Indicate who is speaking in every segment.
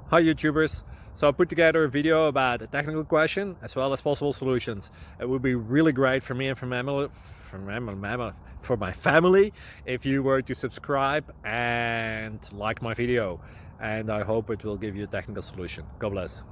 Speaker 1: Hi YouTubers! So I put together a video about a technical question as well as possible solutions. It would be really great for me and for my family if you were to subscribe and like my video, and I hope it will give you a technical solution. God bless.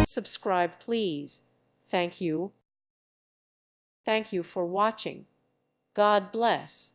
Speaker 2: Subscribe please. Thank you. Thank you for watching. God bless.